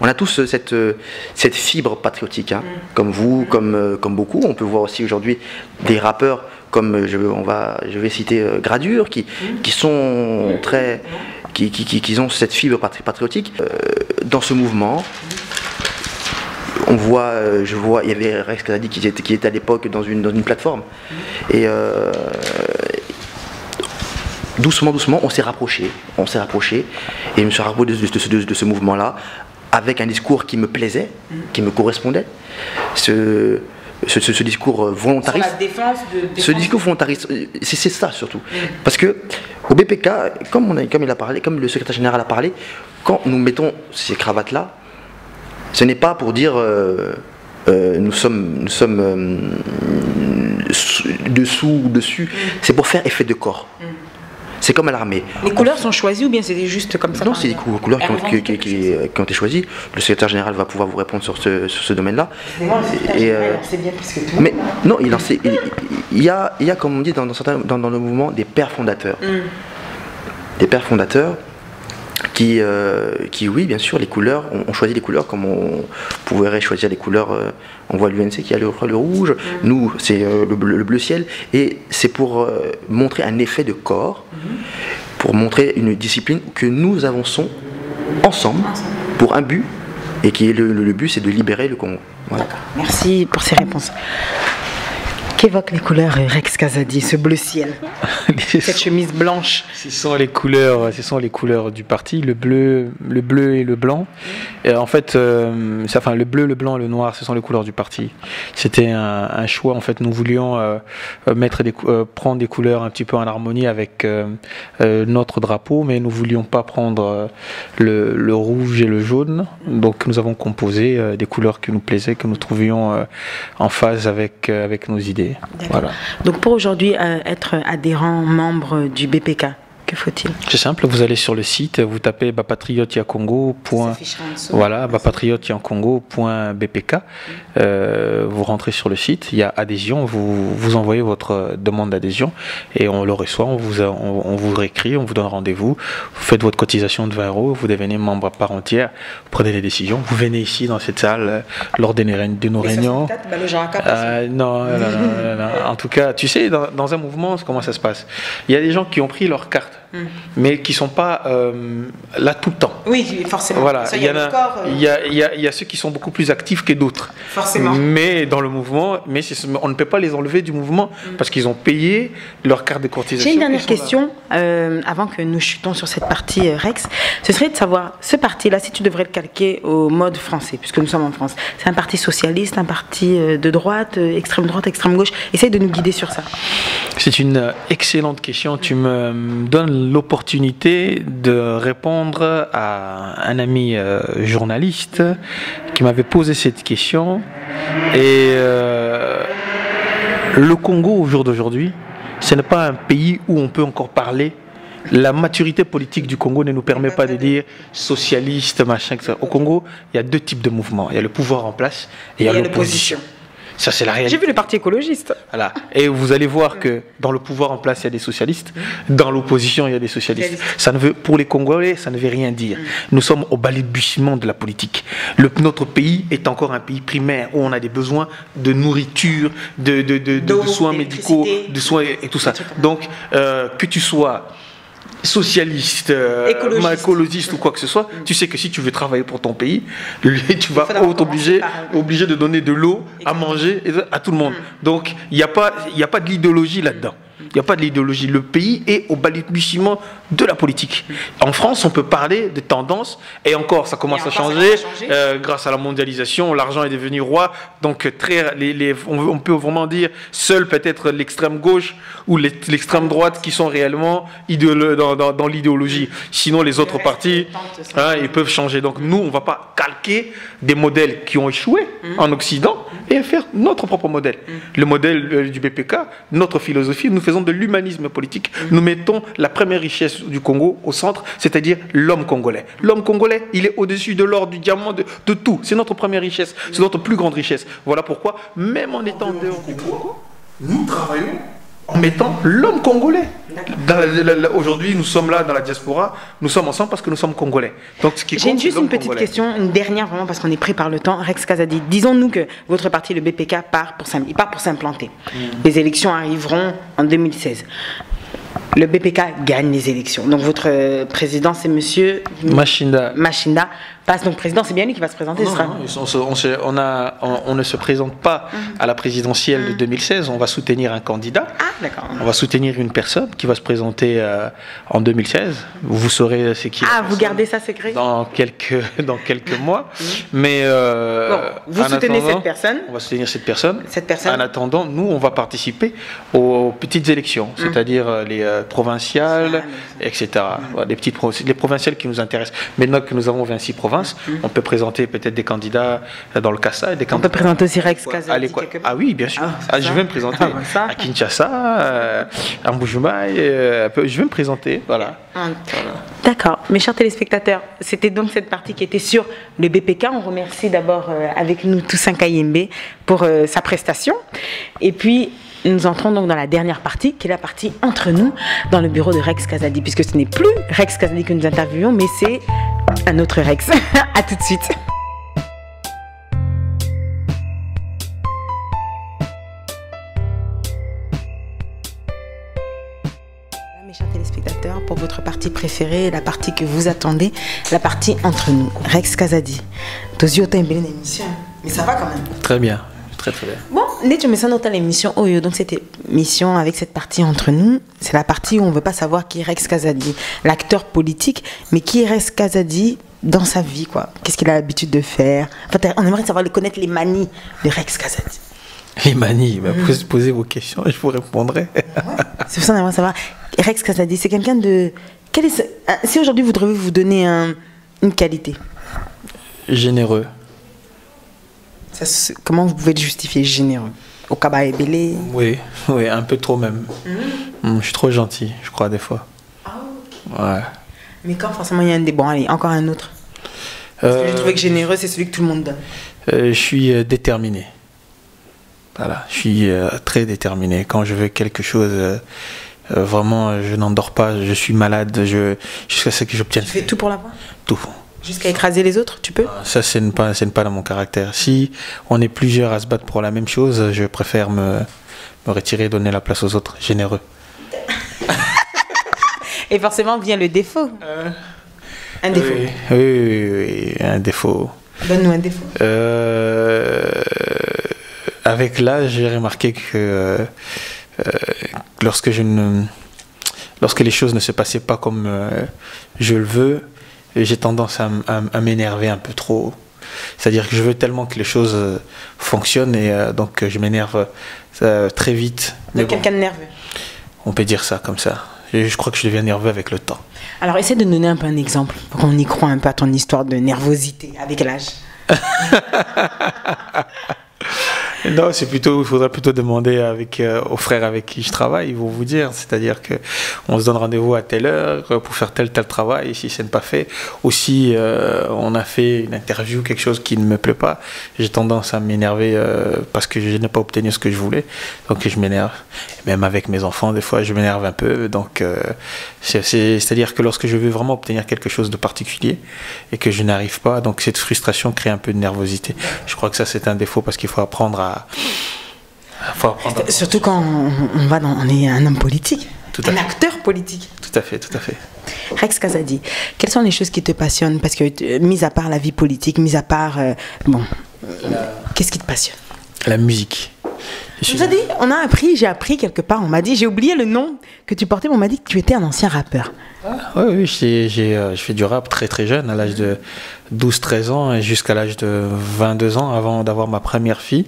on a tous cette fibre patriotique, hein, comme vous, comme beaucoup. On peut voir aussi aujourd'hui des rappeurs comme je vais citer Gradure, qui sont très, qui ont cette fibre patriotique. Dans ce mouvement, je vois, il y avait Rex Kazadi qui était à l'époque dans une plateforme. Et doucement, on s'est rapproché. Et je me suis rapproché de ce mouvement-là, avec un discours qui me plaisait, qui me correspondait. Ce discours volontariste. Sur la défense ce discours volontariste, c'est ça surtout. Parce que au BPK, comme le secrétaire général a parlé, quand nous mettons ces cravates-là, ce n'est pas pour dire nous sommes dessous ou dessus, c'est pour faire effet de corps. C'est comme à l'armée. Les couleurs sont choisies ou bien c'est juste comme ça? Non, c'est des couleurs qui ont été choisies. Le secrétaire général va pouvoir vous répondre sur ce domaine-là. C'est bien plus que tout. Mais non, il y a, comme on dit dans le mouvement, des pères fondateurs. Des pères fondateurs qui, oui, bien sûr, les couleurs, on choisit les couleurs comme on pourrait choisir les couleurs. On voit l'UNC qui a le rouge, nous, c'est le bleu ciel, et c'est pour montrer un effet de corps, pour montrer une discipline que nous avançons ensemble pour un but, et qui est le but, c'est de libérer le Congo. Voilà. D'accord, merci pour ces réponses. Qu'évoquent les couleurs Rex Kazadi, ce bleu ciel, cette chemise blanche? Ce sont les couleurs du parti, le bleu et le blanc. Et en fait, le bleu, le blanc et le noir, ce sont les couleurs du parti. C'était un choix. En fait, nous voulions prendre des couleurs un petit peu en harmonie avec notre drapeau, mais nous voulions pas prendre le rouge et le jaune. Donc, nous avons composé des couleurs qui nous plaisaient, que nous trouvions en phase avec nos idées. Voilà. Donc pour aujourd'hui être adhérent, membre du BPK, que faut-il? C'est simple, vous allez sur le site, vous tapez bapatriotiacongo. Voilà, bapatriotiacongo.bpk. Vous rentrez sur le site, il y a adhésion, vous envoyez votre demande d'adhésion et on le reçoit, on vous réécrit, on vous donne rendez-vous, vous faites votre cotisation de 20 €, vous devenez membre à part entière, vous prenez les décisions, vous venez ici dans cette salle lors de nos réunions. Non. En tout cas, tu sais, dans un mouvement, comment ça se passe? Il y a des gens qui ont pris leur carte. mais qui ne sont pas là tout le temps. Oui, forcément. Voilà. Ça, il y a ceux qui sont beaucoup plus actifs que d'autres. Forcément. Mais dans le mouvement, on ne peut pas les enlever du mouvement parce qu'ils ont payé leur carte de cotisation. J'ai une dernière question avant que nous chutons sur cette partie, Rex. Ce serait de savoir, ce parti-là, si tu devrais le calquer au mode français, puisque nous sommes en France, c'est un parti socialiste, un parti de droite, extrême gauche. Essaye de nous guider sur ça. C'est une excellente question. Tu me donnes l'opportunité de répondre à un ami journaliste qui m'avait posé cette question. Et le Congo, au jour d'aujourd'hui, ce n'est pas un pays où on peut encore parler. La maturité politique du Congo ne nous permet pas de dire socialiste, machin, etc. Au Congo, il y a deux types de mouvements. Il y a le pouvoir en place et il y a l'opposition. Ça, c'est la réalité. J'ai vu le parti écologiste. Voilà. Et vous allez voir que dans le pouvoir en place, il y a des socialistes. Dans l'opposition, il y a des socialistes. Pour les Congolais, ça ne veut rien dire. Nous sommes au balbutiement de la politique. Notre pays est encore un pays primaire où on a des besoins de nourriture, de soins médicaux, de soins et tout ça. Donc, que tu sois socialiste, écologiste ou quoi que ce soit, tu sais que si tu veux travailler pour ton pays, tu vas obligé de donner de l'eau à manger à tout le monde. Donc il n'y a pas de l'idéologie là-dedans. Il n'y a pas de l'idéologie. Le pays est au balbutiement de la politique. En France, on peut parler de tendance, et encore, ça commence à changer. Grâce à la mondialisation, l'argent est devenu roi. Donc, on peut vraiment dire, seul peut-être l'extrême gauche ou l'extrême droite qui sont réellement dans l'idéologie. Sinon, les autres partis, ils peuvent changer. Donc, nous, on ne va pas calquer des modèles qui ont échoué en Occident et faire notre propre modèle. Le modèle du BPK, notre philosophie, nous faisons de l'humanisme politique. Nous mettons la première richesse du Congo au centre, c'est-à-dire l'homme congolais. L'homme congolais, il est au-dessus de l'or, du diamant, de tout. C'est notre première richesse, c'est notre plus grande richesse. Voilà pourquoi, même en étant dehors du Congo, nous travaillons en mettant l'homme congolais. Aujourd'hui, nous sommes là dans la diaspora, nous sommes ensemble parce que nous sommes congolais. Donc, j'ai juste une petite question, une dernière vraiment parce qu'on est pris par le temps. Rex Kazadi, disons-nous que votre parti, le BPK, part pour s'implanter. Les élections arriveront en 2016. Le BPK gagne les élections. Donc votre président, c'est monsieur Machinda. Passe donc président, c'est bien lui qui va se présenter. On ne se présente pas à la présidentielle de 2016, on va soutenir un candidat. Ah, d'accord. On va soutenir une personne qui va se présenter en 2016. Vous saurez ce qui est. Ah, vous gardez ça secret dans quelques mois. Mais vous soutenez cette personne. On va soutenir cette personne. En attendant, nous, on va participer aux petites élections, c'est-à-dire les provinciales, etc. Les provinciales qui nous intéressent. Maintenant que nous avons 26 provinces, on peut présenter peut-être des candidats dans le Kassa. On peut présenter aussi Rex Kazadi. Ah oui, bien sûr. Je vais me présenter à Kinshasa, à Mbujumaï. Je vais me présenter. Voilà. D'accord. Mes chers téléspectateurs, c'était donc cette partie qui était sur le BPK. On remercie d'abord avec nous Toussaint Kayembe pour sa prestation. Et puis, nous entrons donc dans la dernière partie, qui est la partie entre nous, dans le bureau de Rex Kazadi, puisque ce n'est plus Rex Kazadi que nous interviewons, mais c'est un autre Rex. À tout de suite. Mes chers téléspectateurs, pour votre partie préférée, la partie que vous attendez, la partie entre nous. Rex Kazadi. Tozio t'as une belle émission, mais ça va quand même. Très bien. Très bien. Bon, tu me sens dans l'émission Oyo. Donc cette émission avec cette partie entre nous, c'est la partie où on ne veut pas savoir qui est Rex Kazadi, l'acteur politique, mais qui est Rex Kazadi dans sa vie, quoi. Qu'est-ce qu'il a l'habitude de faire. Enfin, on aimerait savoir connaître les manies de Rex Kazadi. Les manies, posez vos questions et je vous répondrai. Ouais. C'est pour ça qu'on aimerait savoir. Rex Kazadi, c'est quelqu'un de. Si aujourd'hui vous devez vous donner une qualité. Généreux. Comment vous pouvez le justifier, généreux? Au Kabaye Belé? Oui, un peu trop même. Je suis trop gentil, je crois, des fois. Ah, ok. Ouais. Mais quand forcément il y a un des bons, allez, encore un autre. Parce que je trouvais que généreux, c'est celui que tout le monde donne. Je suis déterminé. Voilà, je suis très déterminé. Quand je veux quelque chose, vraiment, je n'endors pas, je suis malade, jusqu'à ce que j'obtienne. Tu fais tout pour l'avoir? Tout. Jusqu'à écraser les autres, tu peux? Ça, ce n'est pas dans mon caractère. Si on est plusieurs à se battre pour la même chose, je préfère me retirer et donner la place aux autres. Généreux. Et forcément vient le défaut. Un défaut. Oui, un défaut. Donne-nous un défaut. Avec l'âge, j'ai remarqué que lorsque les choses ne se passaient pas comme je le veux, j'ai tendance à m'énerver un peu trop. C'est-à-dire que je veux tellement que les choses fonctionnent et donc je m'énerve très vite. Donc quelqu'un de nerveux. On peut dire ça comme ça. Je crois que je deviens nerveux avec le temps. Alors essaie de nous donner un peu un exemple pour qu'on y croit un peu à ton histoire de nervosité avec l'âge. Non, il faudrait plutôt demander aux frères avec qui je travaille, ils vont vous dire. C'est-à-dire qu'on se donne rendez-vous à telle heure pour faire tel travail, et si ce n'est pas fait, ou si on a fait une interview, quelque chose qui ne me plaît pas, j'ai tendance à m'énerver parce que je n'ai pas obtenu ce que je voulais, donc je m'énerve. Même avec mes enfants, des fois, je m'énerve un peu. Donc, c'est-à-dire que lorsque je veux vraiment obtenir quelque chose de particulier et que je n'arrive pas, donc cette frustration crée un peu de nervosité. Je crois que ça, c'est un défaut parce qu'il faut apprendre à... Surtout quand on est un homme politique, un acteur politique. Tout à fait. Rex Kazadi, quelles sont les choses qui te passionnent? Parce que, mis à part la vie politique, mis à part... qu'est-ce qui te passionne? La musique. J'ai appris quelque part, on m'a dit, j'ai oublié le nom que tu portais, mais on m'a dit que tu étais un ancien rappeur. Oui, je fais du rap très très jeune, à l'âge de 12-13 ans et jusqu'à l'âge de 22 ans, avant d'avoir ma première fille.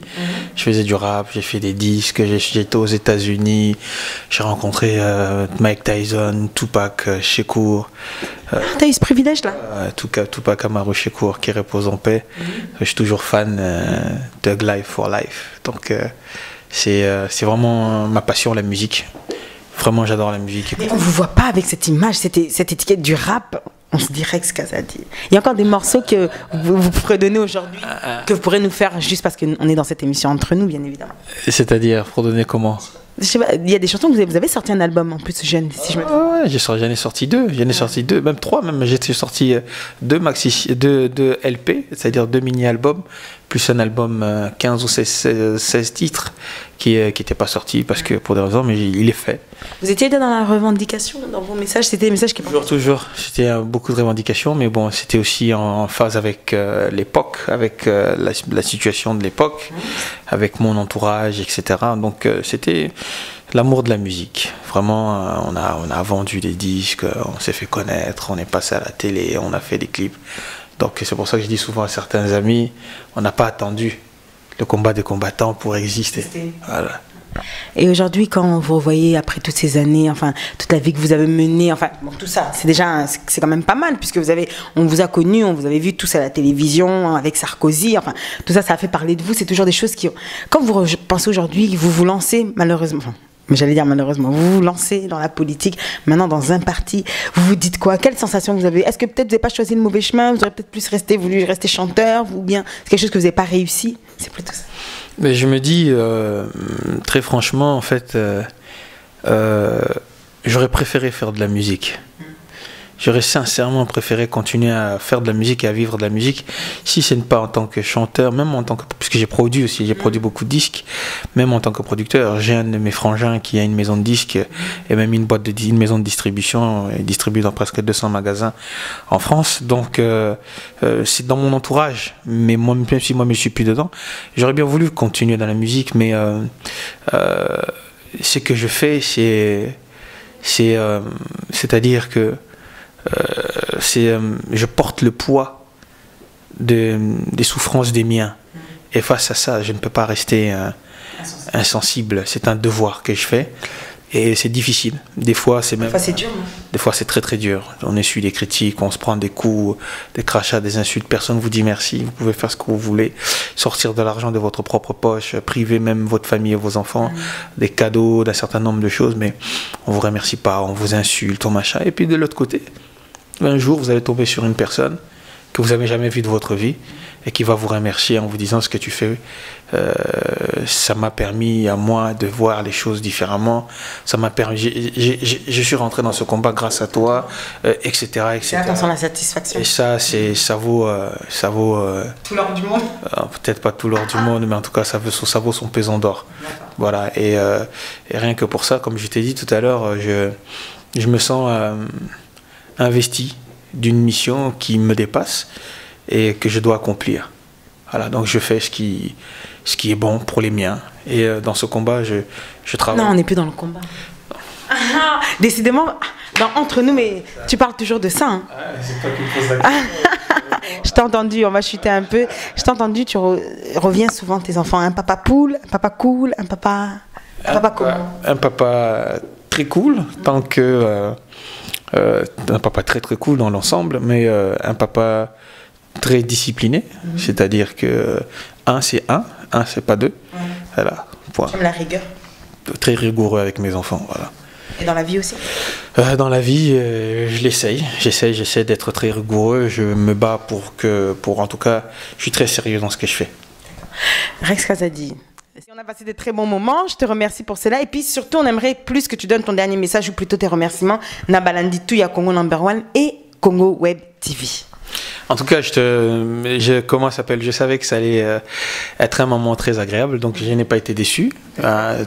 Je faisais du rap, j'ai fait des disques, j'étais aux États-Unis, j'ai rencontré Mike Tyson, Tupac Shakur. T'as eu ce privilège-là? Tupac Amaru Shakur, qui repose en paix. Je suis toujours fan de Life for Life. Donc c'est vraiment ma passion, la musique. Vraiment, j'adore la musique. Mais on ne vous voit pas avec cette image, cette étiquette du rap. On se dit Rex Kazadi. Il y a encore des morceaux que vous pourrez donner aujourd'hui, que vous pourrez nous faire juste parce qu'on est dans cette émission entre nous, bien évidemment. C'est-à-dire, pour donner comment? Je sais pas, il y a des chansons que vous avez sorti un album en plus jeune, si je me trompe. Ouais, j'en ai sorti deux, même trois, même. J'ai sorti deux LP, c'est-à-dire 2 mini-albums, plus un album 15 ou 16 titres qui n'était pas sorti parce que pour des raisons, mais il est fait. Vous étiez dans la revendication, dans vos messages, c'était des messages qui... Toujours. C'était beaucoup de revendications, mais bon, c'était aussi en phase avec l'époque, avec la situation de l'époque, avec mon entourage, etc. Donc c'était l'amour de la musique. Vraiment, on a vendu des disques, on s'est fait connaître, on est passé à la télé, on a fait des clips. Donc c'est pour ça que je dis souvent à certains amis, on n'a pas attendu le combat des combattants pour exister. Voilà. Et aujourd'hui, quand vous revoyez après toutes ces années, enfin toute la vie que vous avez menée, enfin bon, tout ça, c'est quand même pas mal puisque on vous a connu, on vous avait vu tous à la télévision avec Sarkozy, enfin tout ça, ça a fait parler de vous. C'est toujours des choses qui, quand vous pensez aujourd'hui, vous vous lancez malheureusement. Mais j'allais dire malheureusement, vous vous lancez dans la politique, maintenant dans un parti, vous vous dites quoi? Quelle sensation vous avez? Est-ce que peut-être vous n'avez pas choisi le mauvais chemin? Vous auriez peut-être voulu rester chanteur, ou bien c'est quelque chose que vous n'avez pas réussi? C'est plutôt ça. Mais je me dis, très franchement, en fait, j'aurais préféré faire de la musique. J'aurais sincèrement préféré continuer à faire de la musique et à vivre de la musique, si ce n'est pas en tant que chanteur, même en tant que... Puisque j'ai produit aussi, j'ai produit beaucoup de disques, même en tant que producteur. J'ai un de mes frangins qui a une maison de disques et même une maison de distribution, et distribue dans presque 200 magasins en France. Donc c'est dans mon entourage, mais moi, même si moi je ne suis plus dedans, j'aurais bien voulu continuer dans la musique, mais ce que je fais, c'est-à-dire que je porte le poids des souffrances des miens. Et face à ça, je ne peux pas rester insensible. C'est un devoir que je fais. Et c'est difficile. Des fois, c'est même... Des fois, c'est dur, non? Des fois, c'est très, très dur. On essuie des critiques, on se prend des coups, des crachats, des insultes. Personne ne vous dit merci. Vous pouvez faire ce que vous voulez. Sortir de l'argent de votre propre poche, priver même votre famille et vos enfants des cadeaux, d'un certain nombre de choses. Mais on ne vous remercie pas, on vous insulte, on machin. Et puis, de l'autre côté, un jour, vous allez tomber sur une personne que vous n'avez jamais vue de votre vie et qui va vous remercier en vous disant ce que tu fais. Ça m'a permis à moi de voir les choses différemment. Ça m'a permis. Je suis rentré dans ce combat grâce à toi, etc., etc. C'est attention à la satisfaction. Et ça, ça vaut tout l'or du monde. Peut-être pas tout l'or du monde, mais en tout cas, ça vaut son pesant d'or. Voilà. Et rien que pour ça, comme je t'ai dit tout à l'heure, je me sens investi d'une mission qui me dépasse et que je dois accomplir. Voilà, donc je fais ce qui est bon pour les miens. Et dans ce combat, je travaille. Non, on n'est plus dans le combat. Ah, décidément, entre nous, mais tu parles toujours de ça. Hein. Ah, c'est toi qui me poses la question. Je t'ai entendu, on va chuter un peu. Je t'ai entendu, tu reviens souvent tes enfants. Un papa cool, un papa cool, un papa comment? Un papa très cool, tant que... un papa très très cool dans l'ensemble, mais un papa très discipliné, c'est-à-dire que un c'est pas deux. Voilà, point. J'aime la rigueur. Très rigoureux avec mes enfants, voilà. Et dans la vie aussi? Dans la vie, je l'essaye. J'essaie d'être très rigoureux. Je me bats pour en tout cas, je suis très sérieux dans ce que je fais. Rex Kazadi, on a passé de très bons moments. Je te remercie pour cela. Et puis surtout, on aimerait plus que tu donnes ton dernier message ou plutôt tes remerciements. Nabalandi Touya Congo No.1 et Congo Web TV. En tout cas, je savais que ça allait être un moment très agréable, donc je n'ai pas été déçu.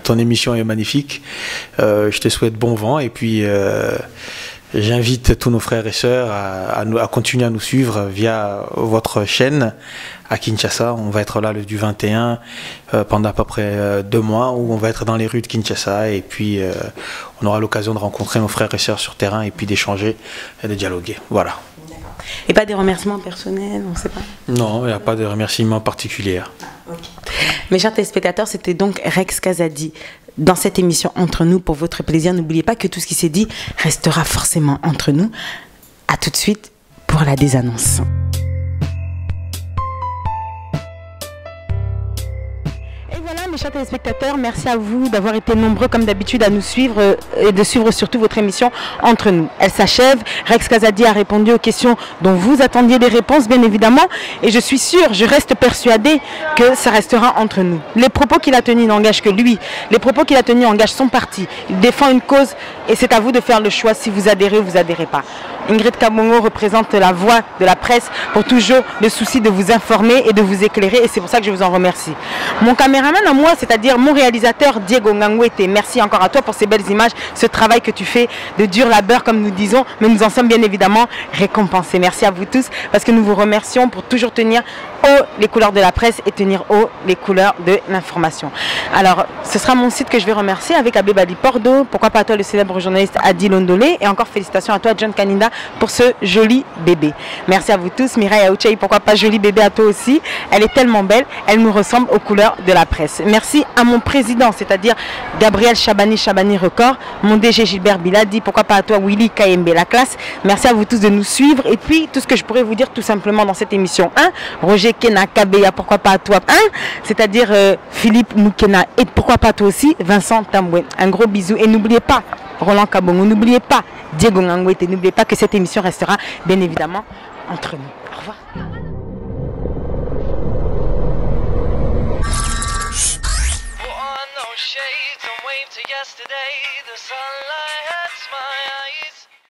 Ton émission est magnifique. Je te souhaite bon vent et puis j'invite tous nos frères et sœurs à continuer à nous suivre via votre chaîne à Kinshasa. On va être là du 21 pendant à peu près 2 mois où on va être dans les rues de Kinshasa et puis on aura l'occasion de rencontrer nos frères et sœurs sur terrain et puis d'échanger et de dialoguer. Voilà. Et pas des remerciements personnels, on ne sait pas? Non, il n'y a pas de remerciements particuliers. Okay. Mes chers téléspectateurs, c'était donc Rex Kazadi dans cette émission Entre nous pour votre plaisir. N'oubliez pas que tout ce qui s'est dit restera forcément entre nous. A tout de suite pour la désannonce. Mes chers téléspectateurs, merci à vous d'avoir été nombreux comme d'habitude à nous suivre et de suivre surtout votre émission Entre nous. Elle s'achève. Rex Kazadi a répondu aux questions dont vous attendiez des réponses, bien évidemment. Et je suis sûre, je reste persuadée que ça restera entre nous. Les propos qu'il a tenus n'engagent que lui. Les propos qu'il a tenus engagent son parti. Il défend une cause et c'est à vous de faire le choix si vous adhérez ou vous adhérez pas. Ingrid Kabongo représente la voix de la presse pour toujours le souci de vous informer et de vous éclairer et c'est pour ça que je vous en remercie. Mon caméraman à moi, c'est-à-dire mon réalisateur Diego Ngangwete, merci encore à toi pour ces belles images, ce travail que tu fais de dur labeur comme nous disons, mais nous en sommes bien évidemment récompensés. Merci à vous tous parce que nous vous remercions pour toujours tenir haut les couleurs de la presse et tenir haut les couleurs de l'information. Alors, ce sera mon site que je vais remercier avec Abbé Bali Pordo, pourquoi pas à toi le célèbre journaliste Adi Londolé et encore félicitations à toi John Kaninda pour ce joli bébé. Merci à vous tous. Mireille Aouchei, pourquoi pas joli bébé à toi aussi. Elle est tellement belle, elle nous ressemble aux couleurs de la presse. Merci à mon président, c'est-à-dire Gabriel Chabani Record, mon DG Gilbert Biladi, pourquoi pas à toi Willy Kayembe la classe. Merci à vous tous de nous suivre et puis tout ce que je pourrais vous dire tout simplement dans cette émission 1, Roger Kena Kabeya, pourquoi pas à toi 1, c'est-à-dire Philippe Moukena et pourquoi pas à toi aussi Vincent Tamboué. Un gros bisou et n'oubliez pas Roland Kabongo, n'oubliez pas Diego Ngangwete, n'oubliez pas que cette émission restera bien évidemment entre nous. Au revoir. Shades and wave to yesterday.